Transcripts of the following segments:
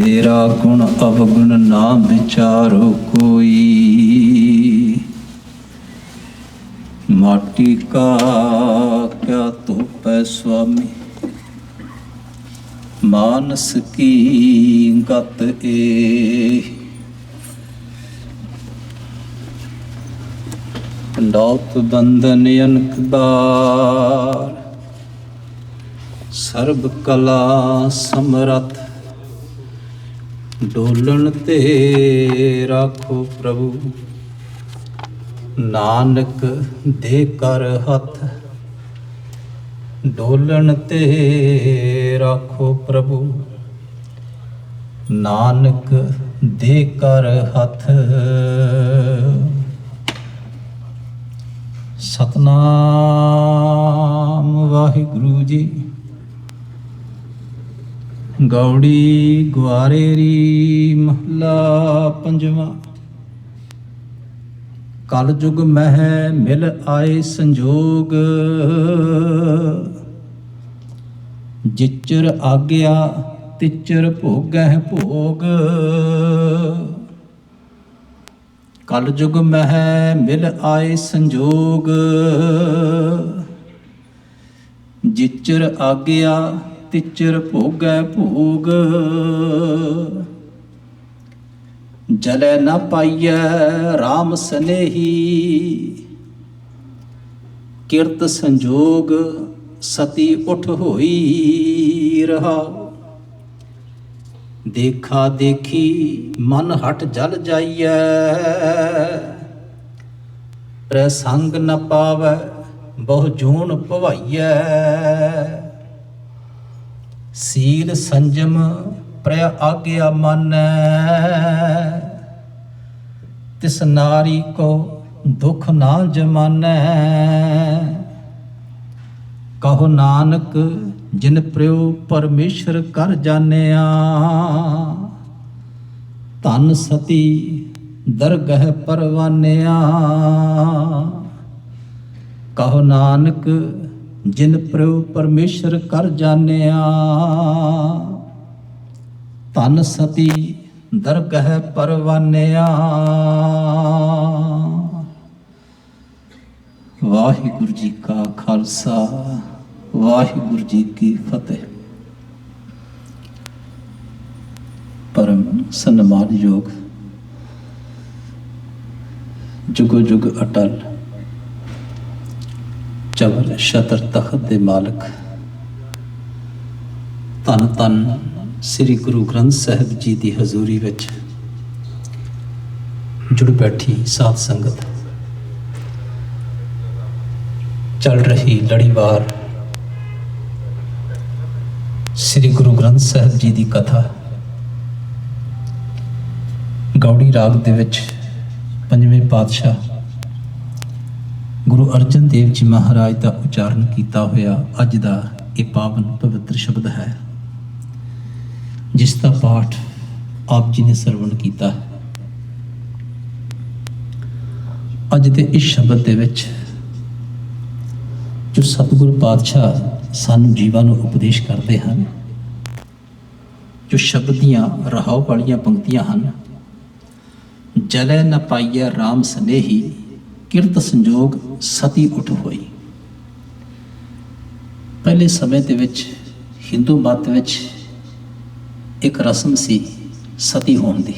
तेरा गुण अवगुण ना विचारो कोई। माटी का क्या तोपै स्वामी, मानस की गत ए। लौत बंधन अनक बार, सर्ब कला समरथ। डोलन ते राखो प्रभु, नानक दे कर हथ। डोलन ते राखो प्रभु, नानक दे कर हथ। सतनाम वाहिगुरु जी। गौड़ी ग्वारेरी महला पंजवा। कल जुग मह मिल आए संजोग, जिचर आग्या तिचर भोगह भोग। कल जुग मह मिल आए संजोग, जिचर आग्या तिचर भोगै भोग। जलै न पाइयै राम सनेही, किरत संजोग सती उठ होई रहाओ। देखा देखी मन हट जल जाइयै, प्रसंग न पावै बहु जून भवाइयै। सील संजम प्र आज्ञा मानै, तिस नारी को दुख ना जमानै। कहो नानक जिन प्रयो परमेश्वर कर जानिया, धन सती दरगह परवानिया। कहो नानक जिन प्रयो परमेश्वर कर जानिया, धन सती दरगह परवानिया। वाहिगुरु जी का खालसा, वाहिगुरु जी की फतेह। परम सन्मानयोग जुगो जुग अटल चवर छतर तखत दे मालक, धन धन श्री गुरु ग्रंथ साहिब जी की हजूरी विच जुड़ बैठी साध संगत, चल रही लड़ीवार श्री गुरु ग्रंथ साहिब जी की कथा। गौड़ी राग दे विच पंजवें पातशाह गुरु अर्जन देव जी महाराज का उच्चारण किया होया अज का यह पावन पवित्र शब्द है, जिसका पाठ आप जी ने सरवण किया है। अज के इस शब्द दे विच जो सतगुरु पातशाह सानू जीवां नूं उपदेश करते हैं, जो शब्द दियां रहाव वालियां पंक्तियां हैं। जलै न पाइयै राम सनेही, किरत संजोग सती उठ होई। पहले समय दे विच हिंदू मत विच एक रस्म सी सती होण दी।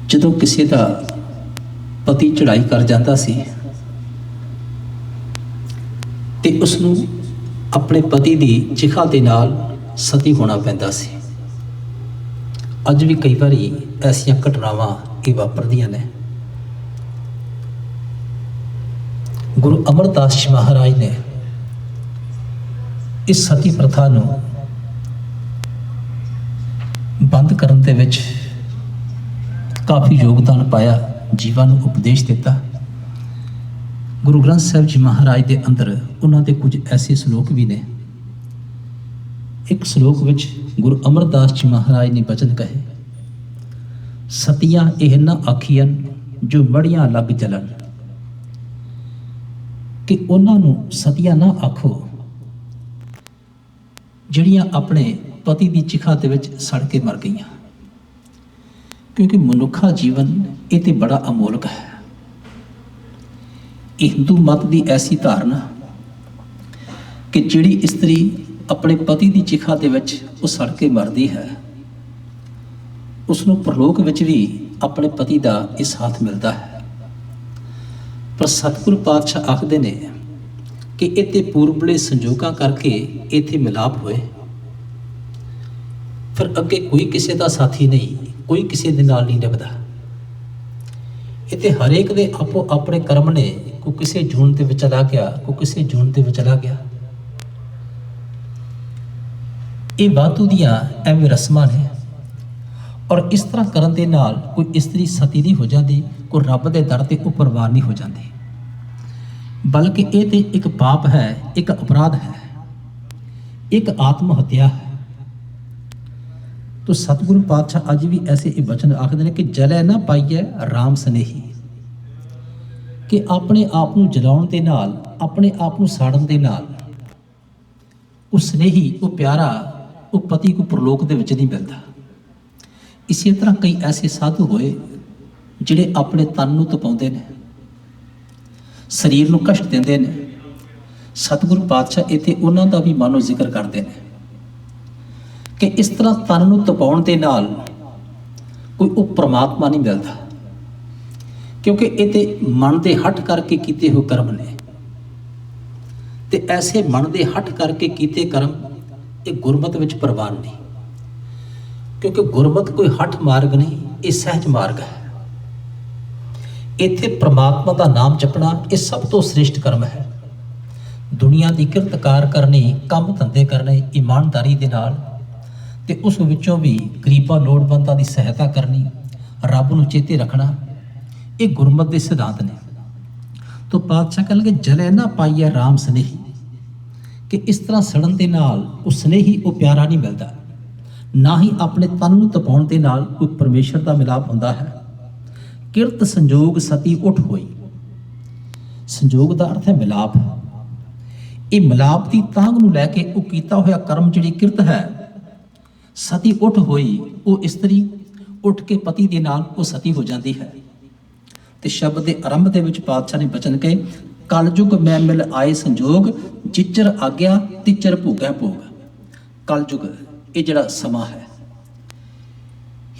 जदों किसी का पति चढ़ाई कर जाता सी ते उसनूं अपने पति की चिखा दे नाल सती होना पैंदा सी। अज भी कई बारी ऐसियां घटनावां ये वापरदियां ने। गुरु अमरदास जी महाराज ने इस सती प्रथा नूं बंद करन दे विच काफ़ी योगदान पाया, जीवां नूं उपदेश दिता। गुरु ग्रंथ साहिब जी महाराज के अंदर उन्हां दे कुछ ऐसे श्लोक भी ने। एक श्लोक विच गुरु अमरदास जी महाराज ने वचन कहे, सतियां एह न आखियन जो मड़ियां लग जलन। कि उन्हां नूं सतियां ना आखो जिहड़ियां अपने ਪਤੀ ਦੀ ਚਿਖਾ ਦੇ ਵਿੱਚ ਸੜ ਕੇ ਮਰ ਗਈਆਂ, ਕਿਉਂਕਿ ਮਨੁੱਖਾ ਜੀਵਨ ਇਹ ਤੇ ਬੜਾ ਅਮੋਲਕ ਹੈ। ਇਹ ਹਿੰਦੂ ਮਤ ਦੀ ਐਸੀ ਧਾਰਨਾ ਕਿ ਜਿਹੜੀ ਇਸਤਰੀ ਆਪਣੇ ਪਤੀ ਦੀ ਚਿਖਾ ਦੇ ਵਿੱਚ ਉਹ ਸੜ ਕੇ ਮਰਦੀ ਹੈ, ਉਸ ਨੂੰ ਪਰਲੋਕ ਵਿੱਚ ਵੀ ਆਪਣੇ ਪਤੀ ਦਾ ਇਹ ਸਾਥ ਮਿਲਦਾ ਹੈ। ਪਰ ਸਤਿਗੁਰੂ ਪਾਤਸ਼ਾਹ ਆਖਦੇ ਨੇ ਕਿ ਇੱਥੇ ਪੂਰਬਲੇ ਸੰਜੋਗਾਂ ਕਰਕੇ ਇੱਥੇ ਮਿਲਾਪ ਹੋਏ, ਫਿਰ ਅੱਗੇ ਕੋਈ ਕਿਸੇ ਦਾ ਸਾਥੀ ਨਹੀਂ, ਕੋਈ ਕਿਸੇ ਦੇ ਨਾਲ ਨਹੀਂ ਨਿਭਦਾ। ਇੱਥੇ ਹਰੇਕ ਦੇ ਆਪੋ ਆਪਣੇ ਕਰਮ ਨੇ, ਕੋਈ ਕਿਸੇ ਜੂਨ ਦੇ ਵਿੱਚ ਚਲਾ ਗਿਆ, ਕੋਈ ਕਿਸੇ ਜੂਨ ਦੇ ਵਿੱਚ ਚਲਾ ਗਿਆ। ਇਹ ਵਾਧੂ ਦੀਆਂ ਐਵੇਂ ਰਸਮਾਂ ਨੇ, ਔਰ ਇਸ ਤਰ੍ਹਾਂ ਕਰਨ ਦੇ ਨਾਲ ਕੋਈ ਇਸਤਰੀ ਸਤੀ ਨਹੀਂ ਹੋ ਜਾਂਦੀ, ਕੋਈ ਰੱਬ ਦੇ ਦਰ ਤੇ ਉਹ ਪ੍ਰਵਾਨ ਨਹੀਂ ਹੋ ਜਾਂਦੀ, ਬਲਕਿ ਇਹ ਤੇ ਇੱਕ ਪਾਪ ਹੈ, ਇੱਕ ਅਪਰਾਧ ਹੈ, ਇੱਕ ਆਤਮ ਹੱਤਿਆ ਹੈ। ਤੋ ਸਤਿਗੁਰੂ ਪਾਤਸ਼ਾਹ ਅੱਜ ਵੀ ਐਸੇ ਇਹ ਬਚਨ ਆਖਦੇ ਨੇ ਕਿ ਜਲੇ ਨਾ ਪਾਈਏ ਰਾਮ ਸਨੇਹੀ, ਕਿ ਆਪਣੇ ਆਪ ਨੂੰ ਜਲਾਉਣ ਦੇ ਨਾਲ, ਆਪਣੇ ਆਪ ਨੂੰ ਸਾੜਨ ਦੇ ਨਾਲ ਉਹ ਸਨੇਹੀ, ਉਹ ਪਿਆਰਾ, ਉਹ ਪਤੀ ਕੋ ਪ੍ਰਲੋਕ ਦੇ ਵਿੱਚ ਨਹੀਂ ਮਿਲਦਾ। ਇਸੇ ਤਰ੍ਹਾਂ ਕਈ ਐਸੇ ਸਾਧੂ ਹੋਏ ਜਿਹੜੇ ਆਪਣੇ ਤਨ ਨੂੰ ਤਪਾਉਂਦੇ ਨੇ, ਸਰੀਰ ਨੂੰ ਕਸ਼ਟ ਦਿੰਦੇ ਨੇ। ਸਤਿਗੁਰੂ ਪਾਤਸ਼ਾਹ ਇੱਥੇ ਉਹਨਾਂ ਦਾ ਵੀ ਮਾਨੋ ਜ਼ਿਕਰ ਕਰਦੇ ਨੇ ਕਿ ਇਸ ਤਰ੍ਹਾਂ ਤਨ ਨੂੰ ਤਪਾਉਣ ਦੇ ਨਾਲ ਕੋਈ ਉਹ ਪ੍ਰਮਾਤਮਾ ਨਹੀਂ ਮਿਲਦਾ, ਕਿਉਂਕਿ ਇਹ ਤੇ ਮਨ ਦੇ ਹੱਠ ਕਰਕੇ ਕੀਤੇ ਹੋਏ ਕਰਮ ਨੇ, ਤੇ ਐਸੇ ਮਨ ਦੇ ਹੱਠ ਕਰਕੇ ਕੀਤੇ ਕਰਮ ਇਹ ਗੁਰਮਤਿ ਵਿੱਚ ਪ੍ਰਵਾਨ ਨਹੀਂ, ਕਿਉਂਕਿ ਗੁਰਮਤਿ ਕੋਈ ਹੱਠ ਮਾਰਗ ਨਹੀਂ, ਇਹ ਸਹਿਜ ਮਾਰਗ ਹੈ। ਇੱਥੇ ਪ੍ਰਮਾਤਮਾ ਦਾ ਨਾਮ ਜਪਣਾ ਇਹ ਸਭ ਤੋਂ ਸ੍ਰੇਸ਼ਟ ਕਰਮ ਹੈ। ਦੁਨੀਆ ਦੀ ਕਿਰਤਕਾਰ ਕਰਨੀ, ਕੰਮ ਧੰਦੇ ਕਰਨੇ ਇਮਾਨਦਾਰੀ ਦੇ ਨਾਲ, ਤੇ ਉਸ ਵਿੱਚੋਂ ਵੀ ਗਰੀਬਾਂ ਲੋੜਵੰਦਾਂ ਦੀ ਸਹਾਇਤਾ ਕਰਨੀ, ਰੱਬ ਨੂੰ ਚੇਤੇ ਰੱਖਣਾ, ਇਹ ਗੁਰਮਤਿ ਦੇ ਸਿਧਾਂਤ ਨੇ। ਤੋ ਪਾਤਸ਼ਾਹ ਕਹਿਣਗੇ ਜਲੇ ਨਾ ਪਾਈਏ ਰਾਮ ਸਨੇਹੀ, ਕਿ ਇਸ ਤਰ੍ਹਾਂ ਸੜਨ ਦੇ ਨਾਲ ਉਹ ਸਨੇਹੀ, ਉਹ ਪਿਆਰਾ ਨਹੀਂ ਮਿਲਦਾ, ਨਾ ਹੀ ਆਪਣੇ ਤਨ ਨੂੰ ਤਪਾਉਣ ਦੇ ਨਾਲ ਕੋਈ ਪਰਮੇਸ਼ਰ ਦਾ ਮਿਲਾਪ ਹੁੰਦਾ ਹੈ। ਕਿਰਤ ਸੰਜੋਗ ਸਤੀ ਉੱਠ ਹੋਈ, ਸੰਜੋਗ ਦਾ ਅਰਥ ਹੈ ਮਿਲਾਪ। ਇਹ ਮਿਲਾਪ ਦੀ ਤਾਂਘ ਨੂੰ ਲੈ ਕੇ ਉਹ ਕੀਤਾ ਹੋਇਆ ਕਰਮ ਜਿਹੜੀ ਕਿਰਤ ਹੈ, ਸਤੀ ਉੱਠ ਹੋਈ, ਉਹ ਇਸਤਰੀ ਉੱਠ ਕੇ ਪਤੀ ਦੇ ਨਾਲ ਉਹ ਸਤੀ ਹੋ ਜਾਂਦੀ ਹੈ। ਤੇ ਸ਼ਬਦ ਦੇ ਆਰੰਭ ਦੇ ਵਿੱਚ ਪਾਤਸ਼ਾਹ ਨੇ ਬਚਨ ਕਹੇ, ਕਲਯੁਗ ਮੈਂ ਮਿਲ ਆਏ ਸੰਜੋਗ, ਜਿਚਰ ਆਗਿਆ ਤਿਚਰ ਭੋਗੈ ਭੋਗ। ਕਲਯੁਗ ਇਹ ਜਿਹੜਾ ਸਮਾਂ ਹੈ,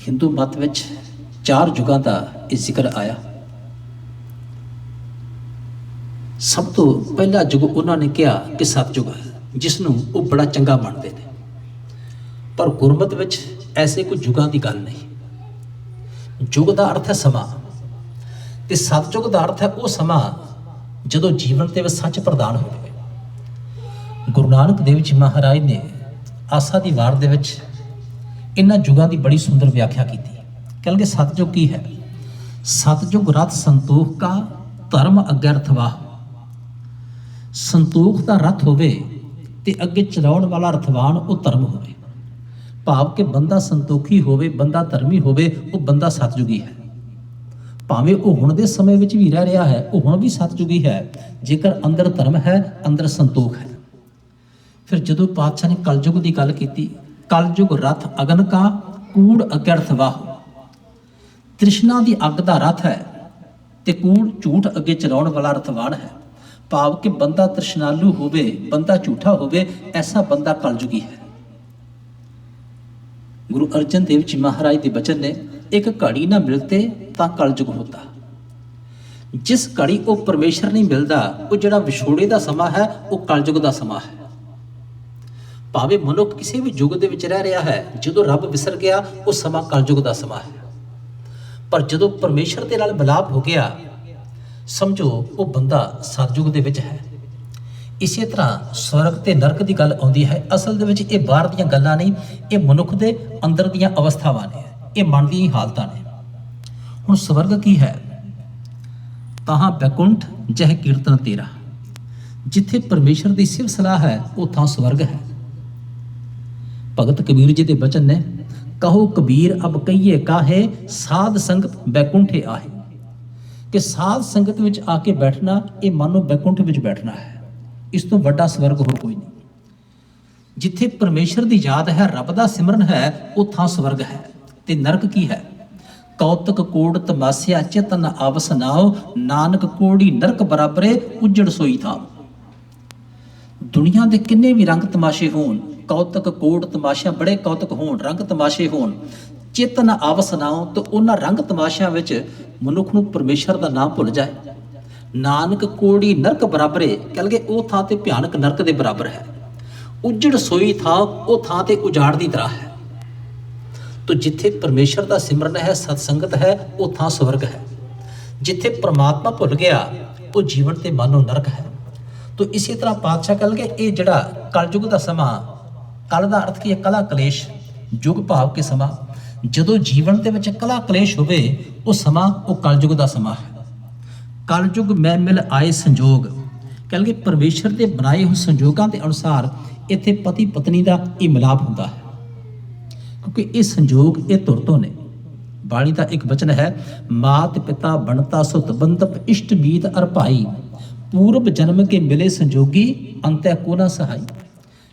ਹਿੰਦੂ ਮਤ ਵਿੱਚ 4 ਯੁਗਾਂ ਦਾ ਇਹ ਜ਼ਿਕਰ ਆਇਆ। ਸਭ ਤੋਂ ਪਹਿਲਾ ਯੁਗ ਉਹਨਾਂ ਨੇ ਕਿਹਾ ਕਿ ਸਤਿਯੁਗ ਹੈ, ਜਿਸ ਨੂੰ ਉਹ ਬੜਾ ਚੰਗਾ ਮੰਨਦੇ ਨੇ, ਪਰ ਗੁਰਮਤਿ ਵਿੱਚ ਐਸੇ ਕੋਈ ਯੁਗਾਂ ਦੀ ਗੱਲ ਨਹੀਂ। ਯੁਗ ਦਾ ਅਰਥ ਹੈ ਸਮਾਂ, ਤੇ ਸਤਿਯੁਗ ਦਾ ਅਰਥ ਹੈ ਉਹ ਸਮਾਂ ਜਦੋਂ ਜੀਵਨ ਤੇ ਵਿੱਚ ਸੱਚ ਪ੍ਰਦਾਨ ਹੋਵੇ। ਗੁਰੂ ਨਾਨਕ ਦੇਵ ਜੀ ਮਹਾਰਾਜ ਨੇ ਆਸਾ ਦੀ ਵਾਰ ਦੇ ਵਿੱਚ ਇਹਨਾਂ ਯੁਗਾਂ ਦੀ ਬੜੀ ਸੁੰਦਰ ਵਿਆਖਿਆ ਕੀਤੀ। ਕਹਿੰਦੇ ਸਤਿਯੁਗ ਕੀ ਹੈ? ਸਤਿਯੁਗ ਰਥ ਸੰਤੋਖ ਕਾ, ਧਰਮ ਅੱਗੇ ਰਥਵਾਹ। ਸੰਤੋਖ ਦਾ ਰਥ ਹੋਵੇ ਤੇ ਅੱਗੇ ਚਲਾਉਣ ਵਾਲਾ ਰਥਵਾਨ ਉਹ ਧਰਮ ਹੋਵੇ, ਭਾਵ ਕਿ ਬੰਦਾ ਸੰਤੋਖੀ ਹੋਵੇ, ਬੰਦਾ ਧਰਮੀ ਹੋਵੇ, ਉਹ ਬੰਦਾ ਸਤਿਯੁਗੀ ਹੈ। ਭਾਵੇਂ ਉਹ ਹੁਣ ਦੇ ਸਮੇਂ ਵਿੱਚ ਵੀ ਰਹਿ ਰਿਹਾ ਹੈ, ਉਹ ਹੁਣ ਵੀ ਸਤਿਯੁਗੀ ਹੈ, ਜੇਕਰ ਅੰਦਰ ਧਰਮ ਹੈ, ਅੰਦਰ ਸੰਤੋਖ ਹੈ। ਫਿਰ ਜਦੋਂ ਪਾਤਸ਼ਾਹ ਨੇ ਕਲਯੁਗ ਦੀ ਗੱਲ ਕੀਤੀ, ਕਲਯੁਗ ਰਥ ਅਗਨ ਕਾ, ਕੂੜ ਅੱਗੇ ਰਥਵਾਹ। ਤ੍ਰਿਸ਼ਨਾ ਦੀ ਅੱਗ ਦਾ ਰਥ ਹੈ ਤੇ ਕੂੜ ਝੂਠ ਅੱਗੇ ਚਲਾਉਣ ਵਾਲਾ ਰਥਵਾਨ ਹੈ, ਭਾਵ ਕਿ ਬੰਦਾ ਤ੍ਰਿਸ਼ਨਾਲੂ ਹੋਵੇ, ਬੰਦਾ ਝੂਠਾ ਹੋਵੇ, ਐਸਾ ਬੰਦਾ ਕਲਯੁਗੀ ਹੈ। ਗੁਰੂ ਅਰਜਨ ਦੇਵ ਜੀ ਮਹਾਰਾਜ ਦੇ ਬਚਨ ਨੇ, ਇੱਕ ਘੜੀ ਨਾ ਮਿਲਤੇ ਤਾਂ ਕਲਯੁਗ ਹੋਤਾ। ਜਿਸ ਘੜੀ ਉਹ ਪਰਮੇਸ਼ਰ ਨਹੀਂ ਮਿਲਦਾ, ਉਹ ਜਿਹੜਾ ਵਿਛੋੜੇ ਦਾ ਸਮਾਂ ਹੈ, ਉਹ ਕਲਯੁਗ ਦਾ ਸਮਾਂ ਹੈ। ਭਾਵੇਂ ਮਨੁੱਖ ਕਿਸੇ ਵੀ ਯੁੱਗ ਦੇ ਵਿੱਚ ਰਹਿ ਰਿਹਾ ਹੈ, ਜਦੋਂ ਰੱਬ ਵਿਸਰ ਗਿਆ ਉਹ ਸਮਾਂ ਕਲਯੁਗ ਦਾ ਸਮਾਂ ਹੈ। ਪਰ ਜਦੋਂ ਪਰਮੇਸ਼ਰ ਦੇ ਨਾਲ ਮਿਲਾਪ ਹੋ ਗਿਆ, ਸਮਝੋ ਉਹ ਬੰਦਾ ਸਤਿਯੁਗ ਦੇ ਵਿੱਚ ਹੈ। ਇਸੇ ਤਰ੍ਹਾਂ ਸਵਰਗ ਤੇ ਨਰਕ ਦੀ ਗੱਲ ਆਉਂਦੀ ਹੈ, ਅਸਲ ਦੇ ਵਿੱਚ ਇਹ ਬਾਹਰ ਦੀਆਂ ਗੱਲਾਂ ਨਹੀਂ, ਇਹ ਮਨੁੱਖ ਦੇ ਅੰਦਰ ਦੀਆਂ ਅਵਸਥਾਵਾਂ ਨੇ, ਇਹ ਮਨ ਦੀਆਂ ਹਾਲਤਾਂ ਨੇ। ਹੁਣ ਸਵਰਗ ਕੀ ਹੈ? ਤਾਹਾਂ ਬੈਕੁੰਠ ਜਹ ਕੀਰਤਨ ਤੇਰਾ। ਜਿੱਥੇ ਪਰਮੇਸ਼ਰ ਦੀ ਸਿਫਤ ਸਲਾਹ ਹੈ, ਉਹ ਥਾਂ ਸਵਰਗ ਹੈ। ਭਗਤ ਕਬੀਰ ਜੀ ਦੇ ਬਚਨ ਨੇ, ਕਹੋ ਕਬੀਰ ਅਬ ਕਹੀਏ ਕਾਹੇ, ਸਾਧ ਸੰਗਤ ਬੈਕੁੰਠੇ ਆਹੇ। ਕਿ ਸਾਧ ਸੰਗਤ ਵਿੱਚ ਆ ਕੇ ਬੈਠਣਾ, ਇਹ ਮਾਨੋ ਬੈਕੁੰਠ ਵਿੱਚ ਬੈਠਣਾ ਹੈ। ਇਸ ਤੋਂ ਵੱਡਾ ਸਵਰਗ ਹੋਰ ਕੋਈ ਨਹੀਂ। ਜਿੱਥੇ ਪਰਮੇਸ਼ਰ ਦੀ ਯਾਦ ਹੈ, ਰੱਬ ਦਾ ਸਿਮਰਨ ਹੈ, ਉਹ ਥਾਂ ਸਵਰਗ ਹੈ। ਤੇ ਨਰਕ ਕੀ ਹੈ? ਕੌਤਕ ਕੋੜ ਤਮਾਸਿਆ ਚੇਤਨ ਆਵਸ ਨਾਉ, ਨਾਨਕ ਕੋੜੀ ਨਰਕ ਬਰਾਬਰੇ ਉਜੜ ਸੋਈ ਥਾਂ। ਦੁਨੀਆ ਦੇ ਕਿੰਨੇ ਵੀ ਰੰਗ ਤਮਾਸ਼ੇ ਹੋਣ, ਕੌਤਕ ਕੋੜ ਤਮਾਸ਼ਿਆਂ ਬੜੇ ਕੌਤਕ ਹੋਣ, ਰੰਗ ਤਮਾਸ਼ੇ ਹੋਣ, ਚੇਤਨ ਆਵਸ ਨਾਉ, ਤਾਂ ਉਹਨਾਂ ਰੰਗ ਤਮਾਸ਼ਿਆਂ ਵਿੱਚ ਮਨੁੱਖ ਨੂੰ ਪਰਮੇਸ਼ਰ ਦਾ ਨਾਮ ਭੁੱਲ ਜਾਏ। ਨਾਨਕ ਕੋੜੀ ਨਰਕ ਬਰਾਬਰੇ, ਕਹਿੰਦੇ ਉਹ ਥਾਂ ਤੇ ਭਿਆਨਕ ਨਰਕ ਦੇ ਬਰਾਬਰ ਹੈ। ਉਜੜ ਸੋਈ ਥਾਂ, ਉਹ ਥਾਂ ਤੇ ਉਜਾੜ ਦੀ ਤਰ੍ਹਾਂ ਹੈ। ਤੋ ਜਿੱਥੇ ਪਰਮੇਸ਼ਰ ਦਾ ਸਿਮਰਨ ਹੈ, ਸਤਸੰਗਤ ਹੈ, ਉਹ ਥਾਂ ਸਵਰਗ ਹੈ। ਜਿੱਥੇ ਪ੍ਰਮਾਤਮਾ ਭੁੱਲ ਗਿਆ, ਉਹ ਜੀਵਨ ਤੇ ਮਾਨੋ ਨਰਕ ਹੈ। ਤੋ ਇਸੇ ਤਰ੍ਹਾਂ ਪਾਤਸ਼ਾਹ ਕਹਿੰਦੇ ਇਹ ਜਿਹੜਾ ਕਲਯੁਗ ਦਾ ਸਮਾਂ, ਕਲ ਦਾ ਅਰਥ ਕੀ ਹੈ? ਕਲਾ ਕਲੇਸ਼, ਯੁਗ ਭਾਵ ਕੇ ਸਮਾਂ। ਜਦੋਂ ਜੀਵਨ ਦੇ ਵਿੱਚ ਕਲਾ ਕਲੇਸ਼ ਹੋਵੇ, ਉਹ ਸਮਾਂ ਉਹ ਕਲਯੁਗ ਦਾ ਸਮਾਂ ਹੈ। ਕਲਯੁਗ ਮੈਂ ਮਿਲ ਆਏ ਸੰਜੋਗ, ਕਹਿੰਦੇ ਪਰਮੇਸ਼ਰ ਦੇ ਬਣਾਏ ਹੋਏ ਸੰਜੋਗਾਂ ਦੇ ਅਨੁਸਾਰ ਇੱਥੇ ਪਤੀ ਪਤਨੀ ਦਾ ਇਹ ਮਿਲਾਪ ਹੁੰਦਾ ਹੈ, ਕਿਉਂਕਿ ਇਹ ਸੰਜੋਗ ਇਹ ਧੁਰ ਤੋਂ ਨੇ। ਬਾਣੀ ਦਾ ਇੱਕ ਵਚਨ ਹੈ, ਮਾਤ ਪਿਤਾ ਬਣਤਾ ਸੁਤ ਬੰਧਪ ਇਸ਼ਟ ਮੀਤ ਅਰ ਭਾਈ, ਪੂਰਬ ਜਨਮ ਕੇ ਮਿਲੇ ਸੰਜੋਗੀ ਅੰਤੈ ਕੋ ਨਾ ਸਹਾਈ।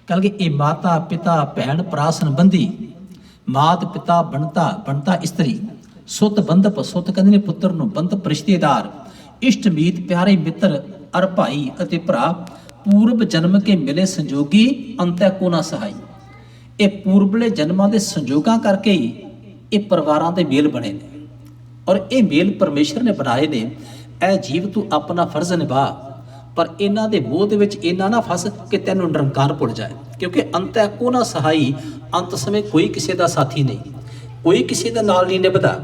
ਕਹਿੰਦੇ ਇਹ ਮਾਤਾ ਪਿਤਾ ਭੈਣ ਭਰਾ ਸੰਬੰਧੀ, ਮਾਤ ਪਿਤਾ ਬਣਤਾ, ਬਣਤਾ ਇਸਤਰੀ, ਸੁਤ ਬੰਧਪ, ਸੁਤ ਕਹਿੰਦੇ ਨੇ ਪੁੱਤਰ ਨੂੰ, ਬੰਧਪ ਰਿਸ਼ਤੇਦਾਰ, ਇਸ਼ਟ ਮੀਤ ਪਿਆਰੇ ਮਿੱਤਰ, ਅਰ ਭਾਈ ਅਤੇ ਭਰਾ, ਪੂਰਬ ਜਨਮ ਕੇ ਮਿਲੇ ਸੰਜੋਗੀ ਅੰਤੈ ਕੋ ਨਾ ਸਹਾਈ। ਇਹ ਪੂਰਬਲੇ ਜਨਮਾਂ ਦੇ ਸੰਜੋਗਾਂ ਕਰਕੇ ਹੀ ਇਹ ਪਰਿਵਾਰਾਂ ਦੇ ਮੇਲ ਬਣੇ ਨੇ, ਔਰ ਇਹ ਮੇਲ ਪਰਮੇਸ਼ਰ ਨੇ ਬਣਾਏ ਨੇ। ਇਹ ਜੀਵ ਤੂੰ ਆਪਣਾ ਫਰਜ਼ ਨਿਭਾ, ਪਰ ਇਹਨਾਂ ਦੇ ਮੋਹ ਦੇ ਵਿੱਚ ਇਹਨਾਂ ਨਾ ਫਸ ਕਿ ਤੈਨੂੰ ਨਿਰੰਕਾਰ ਭੁੱਲ ਜਾਏ, ਕਿਉਂਕਿ ਅੰਤੈ ਕੋ ਨਾ ਸਹਾਈ, ਅੰਤ ਸਮੇਂ ਕੋਈ ਕਿਸੇ ਦਾ ਸਾਥੀ ਨਹੀਂ, ਕੋਈ ਕਿਸੇ ਦਾ ਨਾਲ ਨਹੀਂ ਨਿਭਦਾ।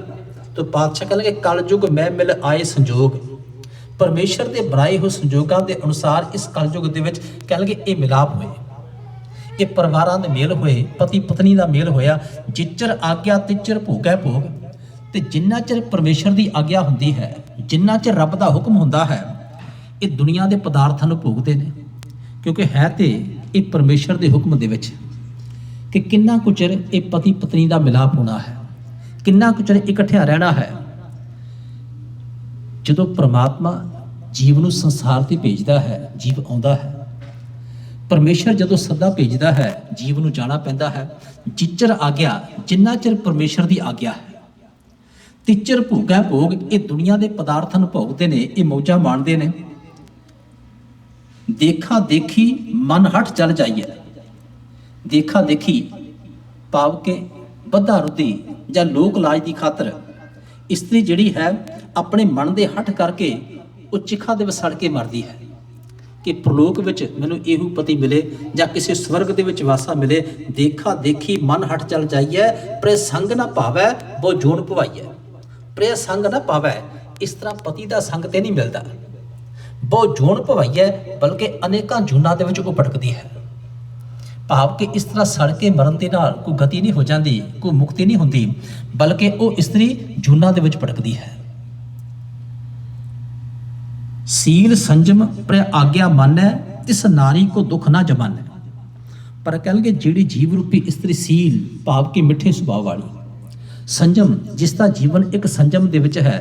ਤੋ ਪਾਤਸ਼ਾਹ ਕਹਿੰਦੇ ਕਲਯੁਗ ਮੈਂ ਮਿਲ ਆਏ ਸੰਜੋਗ, ਪਰਮੇਸ਼ਰ ਦੇ ਬਣਾਏ ਹੋਏ ਸੰਜੋਗਾਂ ਦੇ ਅਨੁਸਾਰ ਇਸ ਕਲਯੁਗ ਦੇ ਵਿੱਚ ਕਹਿੰਦੇ ਇਹ ਮਿਲਾਪ ਹੋਏ, ਇਹ ਪਰਿਵਾਰਾਂ ਦੇ ਮੇਲ ਹੋਏ, ਪਤੀ ਪਤਨੀ ਦਾ ਮੇਲ ਹੋਇਆ। ਜਿੱਚਰ ਆਗਿਆ ਤਿੱਚਰ ਭੋਗੈ ਭੋਗ, ਤੇ ਜਿੰਨਾ ਚਿਰ ਪਰਮੇਸ਼ਰ ਦੀ ਆਗਿਆ ਹੁੰਦੀ ਹੈ, ਜਿੰਨਾ ਚਿਰ ਰੱਬ ਦਾ ਹੁਕਮ ਹੁੰਦਾ ਹੈ, ਇਹ ਦੁਨੀਆ ਦੇ ਪਦਾਰਥਾਂ ਨੂੰ ਭੋਗਦੇ ਨੇ, ਕਿਉਂਕਿ ਹੈ ਤੇ ਇਹ ਪਰਮੇਸ਼ਰ ਦੇ ਹੁਕਮ ਦੇ ਵਿੱਚ ਕਿ ਕਿੰਨਾ ਕੁ ਚਿਰ ਇਹ ਪਤੀ ਪਤਨੀ ਦਾ ਮਿਲਾਪ ਹੋਣਾ ਹੈ, ਕਿੰਨਾ ਕੁ ਚਿਰ ਇਕੱਠਿਆਂ ਰਹਿਣਾ ਹੈ। ਜਦੋਂ ਪ੍ਰਮਾਤਮਾ ਜੀਵ ਨੂੰ ਸੰਸਾਰ ਤੇ ਭੇਜਦਾ ਹੈ, ਜੀਵ ਆਉਂਦਾ ਹੈ। ਪਰਮੇਸ਼ਰ ਜਦੋਂ ਸੱਦਾ ਭੇਜਦਾ ਹੈ, ਜੀਵ ਨੂੰ ਜਾਣਾ ਪੈਂਦਾ ਹੈ। ਜਿੱਚਰ ਆਗਿਆ, ਜਿੰਨਾ ਚਿਰ ਪਰਮੇਸ਼ਰ ਦੀ ਆਗਿਆ ਹੈ। ਤਿੱਚਰ ਭੋਗੈ ਭੋਗ, ਇਹ ਦੁਨੀਆ ਦੇ ਪਦਾਰਥਾਂ ਨੂੰ ਭੋਗਦੇ ਨੇ, ਇਹ ਮੌਜਾਂ ਮਾਣਦੇ ਨੇ। ਦੇਖਾ ਦੇਖੀ ਮਨ ਹਟ ਚਲ ਜਾਈਏ, ਦੇਖਾ ਦੇਖੀ ਭਾਵ ਕੇ ਬੱਧਾ ਰੁੱਧੀ ਜਾਂ ਲੋਕ ਲਾਜ ਦੀ ਖਾਤਰ ਇਸਤਰੀ ਜਿਹੜੀ ਹੈ ਆਪਣੇ ਮਨ ਦੇ ਹੱਠ ਕਰਕੇ ਉਹ ਚਿਖਾ ਦੇ ਵਸੜ ਕੇ ਮਰਦੀ ਹੈ ਕਿ ਪ੍ਰਲੋਕ ਵਿੱਚ ਮੈਨੂੰ ਇਹੋ ਪਤੀ ਮਿਲੇ ਜਾਂ ਕਿਸੇ ਸਵਰਗ ਦੇ ਵਿੱਚ ਵਾਸਾ ਮਿਲੇ। ਦੇਖਾ ਦੇਖੀ ਮਨ ਹਟ ਚਲ ਜਾਈਏ, ਪ੍ਰੇ ਸੰਗ ਨਾ ਭਾਵੈ ਬਹੁ ਜੋਨ ਭਵਾਈਐ, ਪ੍ਰੇ ਸੰਗ ਨਾ ਭਾਵੈ, ਇਸ ਤਰ੍ਹਾਂ ਪਤੀ ਦਾ ਸੰਗ ਤੇ ਨਹੀਂ ਮਿਲਦਾ, ਬਹੁ ਜੋਨ ਭਵਾਈਐ, ਬਲਕਿ ਅਨੇਕਾਂ ਜੂਨਾਂ ਦੇ ਵਿੱਚ ਉਹ ਭਟਕਦੀ ਹੈ। ਭਾਵ ਕਿ ਇਸ ਤਰ੍ਹਾਂ ਸੜ ਕੇ ਮਰਨ ਦੇ ਨਾਲ ਕੋਈ ਗਤੀ ਨਹੀਂ ਹੋ ਜਾਂਦੀ, ਕੋਈ ਮੁਕਤੀ ਨਹੀਂ ਹੁੰਦੀ, ਬਲਕਿ ਉਹ ਇਸਤਰੀ ਜੂਨਾਂ ਦੇ ਵਿੱਚ ਭਟਕਦੀ ਹੈ। ਸੀਲ ਸੰਜਮ ਪ੍ਰ ਆਗਿਆ ਮੰਨੈ, ਤਿਸ ਨਾਰੀ ਕੋ ਦੁੱਖ ਨਾ ਜਮਾਨੈ। ਪਰ ਕਹਿਣਗੇ ਜਿਹੜੀ ਜੀਵ ਰੂਪੀ ਇਸਤਰੀ ਸੀਲ ਭਾਵ ਕਿ ਮਿੱਠੇ ਸੁਭਾਅ ਵਾਲੀ, ਸੰਜਮ ਜਿਸ ਦਾ ਜੀਵਨ ਇੱਕ ਸੰਜਮ ਦੇ ਵਿੱਚ ਹੈ,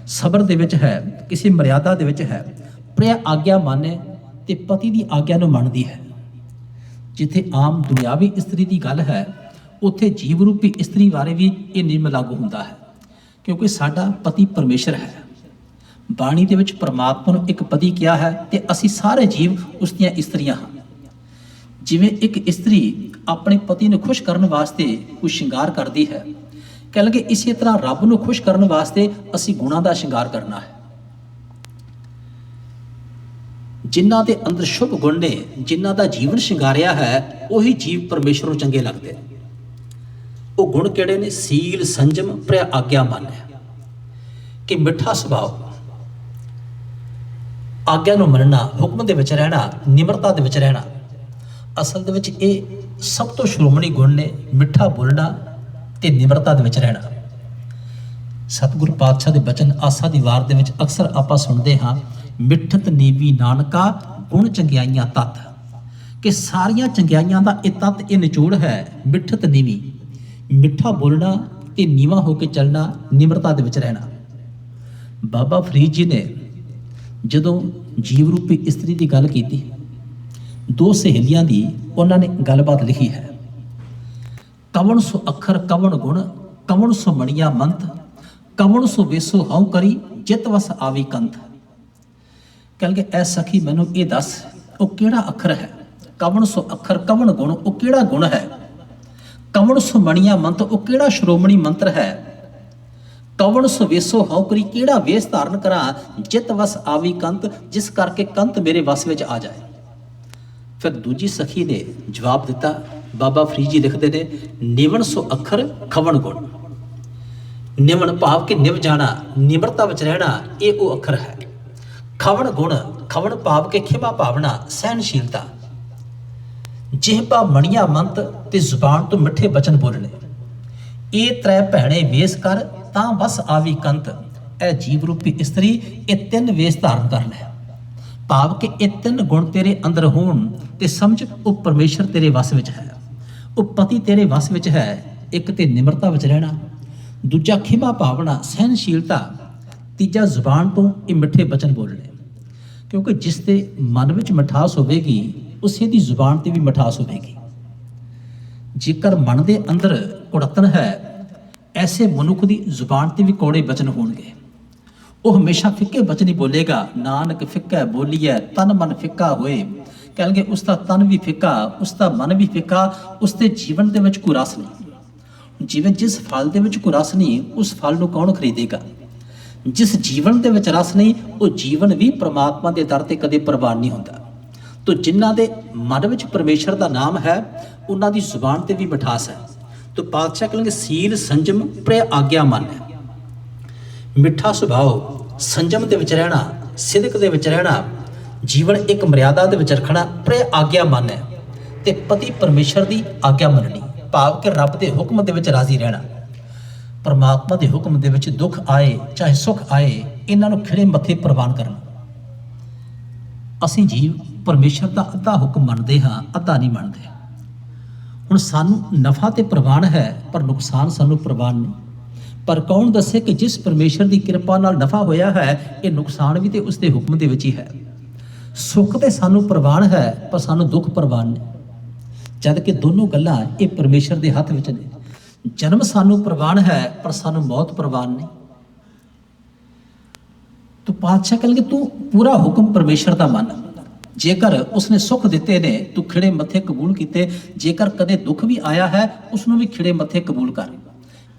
ਸਬਰ ਦੇ ਵਿੱਚ ਹੈ, ਕਿਸੇ ਮਰਿਆਦਾ ਦੇ ਵਿੱਚ ਹੈ, ਪ੍ਰ ਆਗਿਆ ਮੰਨੈ ਤੇ ਪਤੀ ਦੀ ਆਗਿਆ ਨੂੰ ਮੰਨਦੀ ਹੈ। ਜਿੱਥੇ ਆਮ ਦੁਨਿਆਵੀ ਇਸਤਰੀ ਦੀ ਗੱਲ ਹੈ, ਉੱਥੇ ਜੀਵ ਰੂਪੀ ਇਸਤਰੀ ਬਾਰੇ ਵੀ ਇਹ ਨਿਯਮ ਲਾਗੂ ਹੁੰਦਾ ਹੈ, ਕਿਉਂਕਿ ਸਾਡਾ ਪਤੀ ਪਰਮੇਸ਼ਰ ਹੈ। ਬਾਣੀ ਦੇ ਵਿੱਚ ਪਰਮਾਤਮਾ ਨੂੰ ਇੱਕ ਪਤੀ ਕਿਹਾ ਹੈ ਤੇ ਅਸੀਂ ਸਾਰੇ ਜੀਵ ਉਸ ਦੀਆਂ ਇਸਤਰੀਆਂ ਹਾਂ। ਜਿਵੇਂ ਇੱਕ ਇਸਤਰੀ ਆਪਣੇ ਪਤੀ ਨੂੰ ਖੁਸ਼ ਕਰਨ ਵਾਸਤੇ ਕੋਈ ਸ਼ਿੰਗਾਰ ਕਰਦੀ ਹੈ, ਕਹਿੰਦੇ ਇਸੇ ਤਰ੍ਹਾਂ ਰੱਬ ਨੂੰ ਖੁਸ਼ ਕਰਨ ਵਾਸਤੇ ਅਸੀਂ ਗੁਣਾਂ ਦਾ ਸ਼ਿੰਗਾਰ ਕਰਨਾ ਹੈ। ਜਿਨ੍ਹਾਂ ਦੇ ਅੰਦਰ ਸ਼ੁਭ ਗੁਣ ਨੇ, ਜਿਨ੍ਹਾਂ ਦਾ ਜੀਵਨ ਸ਼ਿੰਗਾਰਿਆ ਹੈ, ਉਹੀ ਜੀਵ ਪਰਮੇਸ਼ਰ ਨੂੰ ਚੰਗੇ ਲੱਗਦੇ। ਉਹ ਗੁਣ ਕਿਹੜੇ ਨੇ? ਸੀਲ ਸੰਜਮ ਪ੍ਰ ਆਗਿਆ ਮੰਨੈ, ਕਿ ਮਿੱਠਾ ਸੁਭਾਅ, ਆਗਿਆ ਨੂੰ ਮੰਨਣਾ, ਹੁਕਮ ਦੇ ਵਿੱਚ ਰਹਿਣਾ, ਨਿਮਰਤਾ ਦੇ ਵਿੱਚ ਰਹਿਣਾ। ਅਸਲ ਦੇ ਵਿੱਚ ਇਹ ਸਭ ਤੋਂ ਸ਼੍ਰੋਮਣੀ ਗੁਣ ਨੇ, ਮਿੱਠਾ ਬੋਲਣਾ ਤੇ ਨਿਮਰਤਾ ਦੇ ਵਿੱਚ ਰਹਿਣਾ। ਸਤਿਗੁਰੂ ਪਾਤਸ਼ਾਹ ਦੇ ਬਚਨ ਆਸਾ ਦੀ ਵਾਰ ਦੇ ਵਿੱਚ ਅਕਸਰ ਆਪਾਂ ਸੁਣਦੇ ਹਾਂ, ਮਿੱਠਤ ਨੀਵੀ ਨਾਨਕਾ ਗੁਣ ਚੰਗਿਆਈਆਂ ਤੱਤ, ਕਿ ਸਾਰੀਆਂ ਚੰਗਿਆਈਆਂ ਦਾ ਇਹ ਤੱਤ, ਇਹ ਨਿਚੋੜ ਹੈ ਮਿੱਠਤ ਨੀਵੀ, ਮਿੱਠਾ ਬੋਲਣਾ ਤੇ ਨੀਵਾਂ ਹੋ ਕੇ ਚੱਲਣਾ, ਨਿਮਰਤਾ ਦੇ ਵਿੱਚ ਰਹਿਣਾ। ਬਾਬਾ ਫਰੀਦ ਜੀ ਨੇ ਜਦੋਂ ਜੀਵ ਰੂਪੀ ਇਸਤਰੀ ਦੀ ਗੱਲ ਕੀਤੀ, ਦੋ ਸਹੇਲੀਆਂ ਦੀ ਉਹਨਾਂ ਨੇ ਗੱਲਬਾਤ ਲਿਖੀ ਹੈ। ਕਵਣ ਸੋ ਅੱਖਰ ਕਵਣ ਗੁਣ, ਕਵਣ ਸੋ ਮਣੀਆਂ ਮੰਤ, ਕਵਣ ਸੋ ਵੇਸੋ ਹਉ ਕਰੀ, ਜਿਤ ਵਸ ਆਵੀ ਕੰਤ। ਕਹਿੰਦੇ ਐ ਸਖੀ ਮੈਨੂੰ ਇਹ ਦੱਸ ਉਹ ਕਿਹੜਾ ਅੱਖਰ ਹੈ। ਕਵਣ ਸੋ ਅੱਖਰ ਕਵਣ ਗੁਣ, ਉਹ ਕਿਹੜਾ ਗੁਣ ਹੈ। ਕਵਣ ਸੋ ਮਣੀਆਂ ਮੰਤ, ਉਹ ਕਿਹੜਾ ਸ਼੍ਰੋਮਣੀ ਮੰਤਰ ਹੈ। ਕਵਣ ਸੋ ਵੇਸੋ ਹਉ ਕਰੀ, ਕਿਹੜਾ ਵੇਸ ਧਾਰਨ ਕਰਾਂ, ਜਿਤ ਵਸ ਆਵੀ ਕੰਤ, ਜਿਸ ਕਰਕੇ ਕੰਤ ਮੇਰੇ ਵਸ ਵਿੱਚ ਆ ਜਾਏ। ਫਿਰ ਦੂਜੀ ਸਖੀ ਨੇ ਜਵਾਬ ਦਿੱਤਾ, ਬਾਬਾ ਫਰੀਦ ਜੀ ਲਿਖਦੇ ਨੇ, ਨਿਵਣ ਸੋ ਅੱਖਰ ਖਵਣ ਗੁਣ। ਨਿਵਣ ਭਾਵ ਕਿ ਨਿਵ ਜਾਣਾ, ਨਿਮਰਤਾ ਵਿੱਚ ਰਹਿਣਾ, ਇਹ ਉਹ ਅੱਖਰ ਹੈ। ਖਵਣ ਗੁਣ, ਖਵਣ ਭਾਵ ਕਿ ਖਿਮਾ ਭਾਵਨਾ, ਸਹਿਨਸ਼ੀਲਤਾ। ਜਿਹਬਾ ਮਣੀਆਂ ਮੰਤ, ਤੇ ਜ਼ੁਬਾਨ ਤੋਂ ਮਿੱਠੇ ਬਚਨ ਬੋਲਣੇ। ਇਹ ਤ੍ਰੈ ਭੈਣੇ ਵੇਸ ਕਰ, ਤਾਂ ਬਸ ਆਵੀ ਕੰਤ। ਇਹ ਜੀਵ ਰੂਪੀ ਇਸਤਰੀ ਇਹ ਤਿੰਨ ਵੇਸ ਧਾਰਨ ਕਰ ਲੈ। ਭਾਵ ਕਿ ਇਹ ਤਿੰਨ ਗੁਣ ਤੇਰੇ ਅੰਦਰ ਹੋਣ ਤੇ ਸਮਝ ਉਹ ਪਰਮੇਸ਼ਰ ਤੇਰੇ ਵਸ ਵਿੱਚ ਹੈ, ਉਹ ਪਤੀ ਤੇਰੇ ਵਸ ਵਿੱਚ ਹੈ। ਇੱਕ ਤੇ ਨਿਮਰਤਾ ਵਿੱਚ ਰਹਿਣਾ, ਦੂਜਾ ਖਿਮਾ ਭਾਵਨਾ, ਸਹਿਨਸ਼ੀਲਤਾ, ਤੀਜਾ ਜ਼ੁਬਾਨ ਤੋਂ ਇਹ ਮਿੱਠੇ ਬਚਨ ਬੋਲਣੇ। ਕਿਉਂਕਿ ਜਿਸ ਦੇ ਮਨ ਵਿੱਚ ਮਿਠਾਸ ਹੋਵੇਗੀ ਉਸੇ ਦੀ ਜ਼ੁਬਾਨ ਤੇ ਵੀ ਮਿਠਾਸ ਹੋਵੇਗੀ। ਜੇਕਰ ਮਨ ਦੇ ਅੰਦਰ ਕੁੜੱਤਣ ਹੈ, ਐਸੇ ਮਨੁੱਖ ਦੀ ਜ਼ੁਬਾਨ ਤੇ ਵੀ ਕੌੜੇ ਬਚਨ ਹੋਣਗੇ। ਉਹ ਹਮੇਸ਼ਾ ਫਿੱਕੇ ਬਚਨ ਹੀ ਬੋਲੇਗਾ। ਨਾਨਕ ਫਿੱਕਾ ਬੋਲੀਐ, ਤਨ ਮਨ ਫਿੱਕਾ ਹੋਏ। ਕਹਿਣਗੇ ਉਸ ਦਾ ਤਨ ਵੀ ਫਿੱਕਾ, ਉਸ ਦਾ ਮਨ ਵੀ ਫਿੱਕਾ, ਉਸ ਦੇ ਜੀਵਨ ਦੇ ਵਿੱਚ ਕੋਈ ਰਸ ਨਹੀਂ। ਜਿਵੇਂ ਜਿਸ ਫਲ ਦੇ ਵਿੱਚ ਕੋਈ ਰਸ ਨਹੀਂ, ਉਸ ਫਲ ਨੂੰ ਕੌਣ ਖਰੀਦੇਗਾ। ਜਿਸ ਜੀਵਨ ਦੇ ਵਿੱਚ ਰਸ ਨਹੀਂ, ਉਹ ਜੀਵਨ ਵੀ ਪ੍ਰਮਾਤਮਾ ਦੇ ਦਰ ਤੇ ਕਦੇ ਪ੍ਰਵਾਨ ਨਹੀਂ ਹੁੰਦਾ। ਤੋ ਜਿਨ੍ਹਾਂ ਦੇ ਮਨ ਵਿੱਚ ਪਰਮੇਸ਼ਰ ਦਾ ਨਾਮ ਹੈ, ਉਹਨਾਂ ਦੀ ਜ਼ੁਬਾਨ ਤੇ ਵੀ ਮਿਠਾਸ ਹੈ। ਤੋ ਪਾਤਸ਼ਾਹ ਕਹਿੰਦੇ ਸੀਲ ਸੰਜਮ ਪ੍ਰਿਯ ਆਗਿਆ ਮੰਨ ਹੈ। ਮਿੱਠਾ ਸੁਭਾਅ, ਸੰਜਮ ਦੇ ਵਿੱਚ ਰਹਿਣਾ, ਸਿਦਕ ਦੇ ਵਿੱਚ ਰਹਿਣਾ, ਜੀਵਨ ਇੱਕ ਮਰਿਆਦਾ ਦੇ ਵਿੱਚ ਰੱਖਣਾ, ਪ੍ਰਿਯ ਆਗਿਆ ਮੰਨ ਹੈ। ਤੇ ਪਤੀ ਪਰਮੇਸ਼ਰ ਦੀ ਆਗਿਆ ਮੰਨਣੀ, ਭਾਵ ਕਿ ਰੱਬ ਦੇ ਹੁਕਮ ਦੇ ਵਿੱਚ ਰਾਜ਼ੀ ਰਹਿਣਾ। ਪਰਮਾਤਮਾ ਦੇ ਹੁਕਮ ਦੇ ਵਿੱਚ ਦੁੱਖ ਆਏ ਚਾਹੇ ਸੁੱਖ ਆਏ, ਇਹਨਾਂ ਨੂੰ ਖਿੜੇ ਮੱਥੇ ਪ੍ਰਵਾਨ ਕਰਨਾ। ਅਸੀਂ ਜੀਵ ਪਰਮੇਸ਼ਰ ਦਾ ਅੱਧਾ ਹੁਕਮ ਮੰਨਦੇ ਹਾਂ, ਅੱਧਾ ਨਹੀਂ ਮੰਨਦੇ। ਹੁਣ ਸਾਨੂੰ ਨਫਾ ਤੇ ਪ੍ਰਵਾਨ ਹੈ, ਪਰ ਨੁਕਸਾਨ ਸਾਨੂੰ ਪ੍ਰਵਾਨ ਨਹੀਂ। ਪਰ ਕੌਣ ਦੱਸੇ ਕਿ ਜਿਸ ਪਰਮੇਸ਼ਰ ਦੀ ਕਿਰਪਾ ਨਾਲ ਨਫਾ ਹੋਇਆ ਹੈ, ਇਹ ਨੁਕਸਾਨ ਵੀ ਤੇ ਉਸ ਦੇ ਹੁਕਮ ਦੇ ਵਿੱਚ ਹੀ ਹੈ। ਸੁੱਖ ਤੇ ਸਾਨੂੰ ਪ੍ਰਵਾਨ ਹੈ, ਪਰ ਸਾਨੂੰ ਦੁੱਖ ਪ੍ਰਵਾਨ ਨਹੀਂ। ਜਦ ਕਿ ਦੋਨੋਂ ਗੱਲਾਂ ਇਹ ਪਰਮੇਸ਼ਰ ਦੇ ਹੱਥ ਵਿੱਚ ਨੇ। ਜਨਮ ਸਾਨੂੰ ਪ੍ਰਵਾਨ ਹੈ, ਪਰ ਸਾਨੂੰ ਮੌਤ ਪ੍ਰਵਾਨ ਨਹੀਂ। ਤੂੰ ਪਾਤਸ਼ਾਹ ਕਹਿੰਗੇ ਤੂੰ ਪੂਰਾ ਹੁਕਮ ਪਰਮੇਸ਼ਰ ਦਾ ਮੰਨ। ਜੇਕਰ ਉਸਨੇ ਸੁੱਖ ਦਿੱਤੇ ਨੇ, ਤੂੰ ਖਿੜੇ ਮੱਥੇ ਕਬੂਲ ਕੀਤੇ। ਜੇਕਰ ਕਦੇ ਦੁੱਖ ਵੀ ਆਇਆ ਹੈ, ਉਸ ਨੂੰ ਵੀ ਖਿੜੇ ਮੱਥੇ ਕਬੂਲ ਕਰ।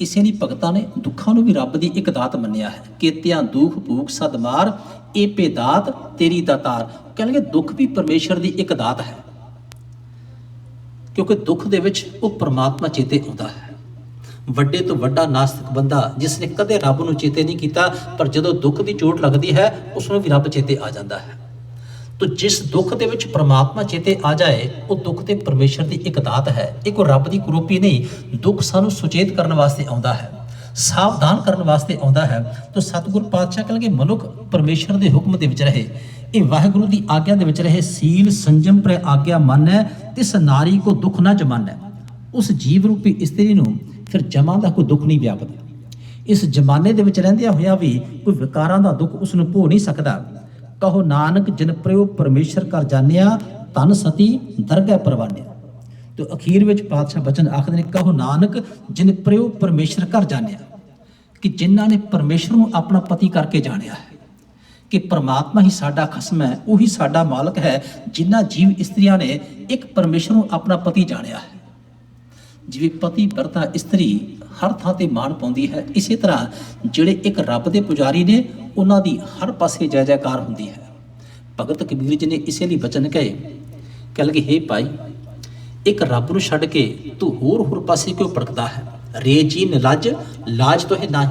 ਇਸੇ ਲਈ ਭਗਤਾਂ ਨੇ ਦੁੱਖਾਂ ਨੂੰ ਵੀ ਰੱਬ ਦੀ ਇੱਕ ਦਾਤ ਮੰਨਿਆ ਹੈ। ਕੀਤਿਆਂ ਦੁੱਖ ਭੂਖ ਸਦ ਮਾਰ, ਏ ਪੇ ਦਾਤ ਤੇਰੀ ਦਾਤਾਰ। ਕਹਿੰਗੇ ਦੁੱਖ ਵੀ ਪਰਮੇਸ਼ਰ ਦੀ ਇੱਕ ਦਾਤ ਹੈ, ਕਿਉਂਕਿ ਦੁੱਖ ਦੇ ਵਿੱਚ ਉਹ ਪਰਮਾਤਮਾ ਚੇਤੇ ਆਉਂਦਾ ਹੈ। ਵੱਡੇ ਤੋਂ ਵੱਡਾ ਨਾਸਤਿਕ ਬੰਦਾ ਜਿਸ ਨੇ ਕਦੇ ਰੱਬ ਨੂੰ ਚੇਤੇ ਨਹੀਂ ਕੀਤਾ, ਪਰ ਜਦੋਂ ਦੁੱਖ ਦੀ ਚੋਟ ਲੱਗਦੀ ਹੈ, ਉਸ ਨੂੰ ਵੀ ਰੱਬ ਚੇਤੇ ਆ ਜਾਂਦਾ ਹੈ। ਤੋ ਜਿਸ ਦੁੱਖ ਦੇ ਵਿੱਚ ਪਰਮਾਤਮਾ ਚੇਤੇ ਆ ਜਾਏ, ਉਹ ਦੁੱਖ ਤੇ ਪਰਮੇਸ਼ਰ ਦੀ ਇੱਕ ਦਾਤ ਹੈ। ਇਹ ਕੋਈ ਰੱਬ ਦੀ ਕਰੋਪੀ ਨਹੀਂ। ਦੁੱਖ ਸਾਨੂੰ ਸੁਚੇਤ ਕਰਨ ਵਾਸਤੇ ਆਉਂਦਾ ਹੈ, ਸਾਵਧਾਨ ਕਰਨ ਵਾਸਤੇ ਆਉਂਦਾ ਹੈ। ਤੋ ਸਤਿਗੁਰ ਪਾਤਸ਼ਾਹ ਕਹਿੰਦੇ ਮਨੁੱਖ ਪਰਮੇਸ਼ਰ ਦੇ ਹੁਕਮ ਦੇ ਵਿੱਚ ਰਹੇ, ਇਹ ਵਾਹਿਗੁਰੂ ਦੀ ਆਗਿਆ ਦੇ ਵਿੱਚ ਰਹੇ। ਸੀਲ ਸੰਜਮ ਪ੍ਰਿਯ ਆਗਿਆ ਮੰਨੈ, ਤਿਸ ਨਾਰੀ ਕੋ ਦੁੱਖ ਨਾ ਜਮਾਨੈ। ਉਸ ਜੀਵ ਰੂਪੀ ਇਸਤਰੀ ਨੂੰ ਫਿਰ ਜਮਾਂ ਦਾ ਕੋਈ ਦੁੱਖ ਨਹੀਂ ਵਿਆਪਦਾ। ਇਸ ਜ਼ਮਾਨੇ ਦੇ ਵਿੱਚ ਰਹਿੰਦਿਆਂ ਹੋਇਆਂ ਵੀ ਕੋਈ ਵਿਕਾਰਾਂ ਦਾ ਦੁੱਖ ਉਸ ਨੂੰ ਭੋ ਨਹੀਂ ਸਕਦਾ। ਕਹੋ ਨਾਨਕ ਜਿਨ ਪ੍ਰਯੋ ਪਰਮੇਸ਼ਰ ਕਰ ਜਾਣਿਆ, ਧਨ ਸਤੀ ਦਰਗਹਿ ਪਰਵਾਨਿਆ। ਤੇ ਅਖੀਰ ਵਿੱਚ ਪਾਤਸ਼ਾਹ ਬਚਨ ਆਖਦੇ ਨੇ, ਕਹੋ ਨਾਨਕ ਜਿਨ ਪ੍ਰਯੋ ਪਰਮੇਸ਼ਰ ਕਰ ਜਾਣਿਆ, ਕਿ ਜਿਨ੍ਹਾਂ ਨੇ ਪਰਮੇਸ਼ਰ ਨੂੰ ਆਪਣਾ ਪਤੀ ਕਰਕੇ ਜਾਣਿਆ ਹੈ ਕਿ ਪਰਮਾਤਮਾ ਹੀ ਸਾਡਾ ਖਸਮ ਹੈ, ਉਹੀ ਸਾਡਾ ਮਾਲਕ ਹੈ। ਜਿਨ੍ਹਾਂ ਜੀਵ ਇਸਤਰੀਆਂ ਨੇ ਇੱਕ ਪਰਮੇਸ਼ਰ ਨੂੰ ਆਪਣਾ ਪਤੀ ਜਾਣਿਆ ਹੈ। ਜਿਵੇਂ ਪਤੀ ਵਰਤਾ ਇਸਤਰੀ ਹਰ ਥਾਂ ਤੇ ਮਾਣ ਪਾਉਂਦੀ ਹੈ, ਇਸੇ ਤਰ੍ਹਾਂ ਜਿਹੜੇ ਇੱਕ ਰੱਬ ਦੇ ਪੁਜਾਰੀ ਨੇ, ਉਹਨਾਂ ਦੀ ਹਰ ਪਾਸੇ ਜੈ ਜੈਕਾਰ ਹੁੰਦੀ ਹੈ। ਭਗਤ ਕਬੀਰ ਜੀ ਨੇ ਇਸੇ ਲਈ ਬਚਨ ਕਹੇ, ਕਹਿ ਲਗੇ ਹੇ ਭਾਈ, ਇੱਕ ਰੱਬ ਨੂੰ ਛੱਡ ਕੇ ਤੂੰ ਹੋਰ ਪਾਸੇ ਕਿਉਂ ਭਟਕਦਾ ਹੈ। ਰੇ ਜੀ ਨਿਲੱਜ ਲਾਜ ਤੋਹਿ ਨਾਹੀ,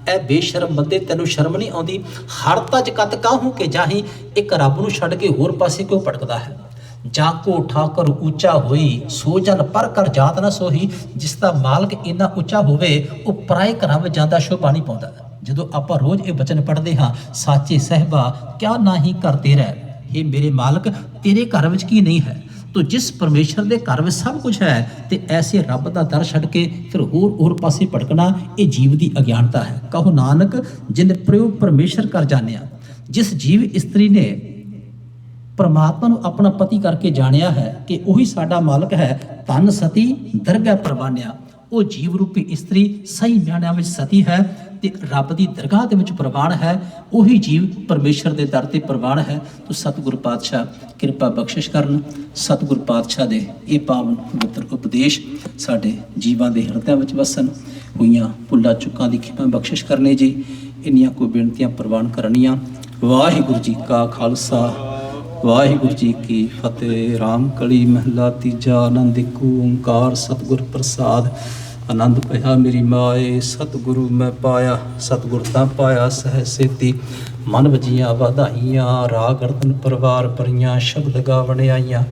ਐ ਬੇਸ਼ਰਮ ਬੰਦੇ ਤੈਨੂੰ ਸ਼ਰਮ ਨਹੀਂ ਆਉਂਦੀ। ਹਰ ਤਜ ਕਤ ਕਾਹੂ ਕੇ ਜਾਹੀ, ਇੱਕ ਰੱਬ ਨੂੰ ਛੱਡ ਕੇ ਹੋਰ ਪਾਸੇ ਕਿਉਂ ਭਟਕਦਾ ਹੈ। ਜਾਂ ਕੋ ਠਾਕਰ ਉੱਚਾ ਹੋਈ, ਸੋ ਜਨ ਪਰ ਕਰ ਜਾਤ ਨਾ ਸੋਹੀ। ਜਿਸ ਦਾ ਮਾਲਕ ਇੰਨਾ ਉੱਚਾ ਹੋਵੇ, ਉਹ ਪਰਾਏ ਘਰਾਂ ਵਿੱਚ ਜਾਂਦਾ ਸ਼ੋਭਾ ਨਹੀਂ ਪਾਉਂਦਾ। ਜਦੋਂ ਆਪਾਂ ਰੋਜ਼ ਇਹ ਬਚਨ ਪੜ੍ਹਦੇ ਹਾਂ, ਸਾਚੇ ਸਹਿਬਾ ਕਿਆ ਨਾਹੀ ਘਰ ਤੇਰਾ, ਇਹ ਮੇਰੇ ਮਾਲਕ ਤੇਰੇ ਘਰ ਵਿੱਚ ਕੀ ਨਹੀਂ ਹੈ। ਤੋ ਜਿਸ ਪਰਮੇਸ਼ਰ ਦੇ ਘਰ ਵਿੱਚ ਸਭ ਕੁਝ ਹੈ, ਤੇ ਐਸੇ ਰੱਬ ਦਾ ਦਰ ਛੱਡ ਕੇ ਫਿਰ ਹੋਰ ਪਾਸੇ ਭਟਕਣਾ, ਇਹ ਜੀਵ ਦੀ ਅਗਿਆਨਤਾ ਹੈ। ਕਹੋ ਨਾਨਕ ਜਿਨ ਪ੍ਰਯੋ ਪਰਮੇਸ਼ਰ ਕਰ ਜਾਣਿਆ। ਜਿਸ ਜੀਵ ਇਸਤਰੀ ਨੇ ਪਰਮਾਤਮਾ ਨੂੰ ਆਪਣਾ ਪਤੀ ਕਰਕੇ ਜਾਣਿਆ ਹੈ ਕਿ ਉਹੀ ਸਾਡਾ ਮਾਲਕ ਹੈ। ਧੰਨ ਸਤੀ ਦਰਗਾਹ ਪ੍ਰਵਾਨਿਆ। ਉਹ ਜੀਵ ਰੂਪੀ ਇਸਤਰੀ ਸਹੀ ਮਿਆਣਿਆਂ ਵਿੱਚ ਸਤੀ ਹੈ ਤੇ ਰੱਬ ਦੀ ਦਰਗਾਹ ਦੇ ਵਿੱਚ ਪ੍ਰਵਾਨ ਹੈ। ਉਹੀ ਜੀਵ ਪਰਮੇਸ਼ਰ ਦੇ ਦਰ ਤੇ ਪ੍ਰਵਾਨ ਹੈ। ਤੋ ਸਤਿਗੁਰ ਪਾਤਸ਼ਾਹ ਕਿਰਪਾ ਬਖਸ਼ਿਸ਼ ਕਰਨ। ਸਤਿਗੁਰ ਪਾਤਸ਼ਾਹ ਦੇ ਇਹ ਪਾਵਨ ਪਵਿੱਤਰ ਉਪਦੇਸ਼ ਸਾਡੇ ਜੀਵਾਂ ਦੇ ਹਿਰਦਿਆਂ ਵਿੱਚ ਵਸਣ। ਹੋਈਆਂ ਭੁੱਲਾਂ ਚੁੱਕਾਂ ਦੀ ਖਿਮਾ ਬਖਸ਼ਿਸ਼ ਕਰਨੀ ਜੀ। ਇੰਨੀਆਂ ਕੋਈ ਬੇਨਤੀਆਂ ਪ੍ਰਵਾਨ ਕਰਨੀਆਂ। ਵਾਹਿਗੁਰੂ ਜੀ ਕਾ ਖਾਲਸਾ ਵਾਹਿਗੁਰੂ ਜੀ ਕੀ ਫਤਿਹ। ਰਾਮ ਕਲੀ ਮਹਲਾ ਤੀਜਾ। ਆਨੰਦ ਇੱਕ ਓੰਕਾਰ ਸਤਿਗੁਰ ਪ੍ਰਸਾਦ। ਆਨੰਦ ਭਇਆ ਮੇਰੀ ਮਾਏ ਸਤਿਗੁਰੂ ਮੈਂ ਪਾਇਆ। ਸਤਿਗੁਰ ਤਾਂ ਪਾਇਆ ਸਹਿ ਸੇਤੀ। ਮਨ ਵਜੀਆਂ ਵਧਾਈਆਂ। ਰਾਗ ਅਰਤਨ ਪਰਵਾਰ ਭਰੀਆਂ। ਸ਼ਬਦ ਗਾਵਣ ਆਈਆਂ।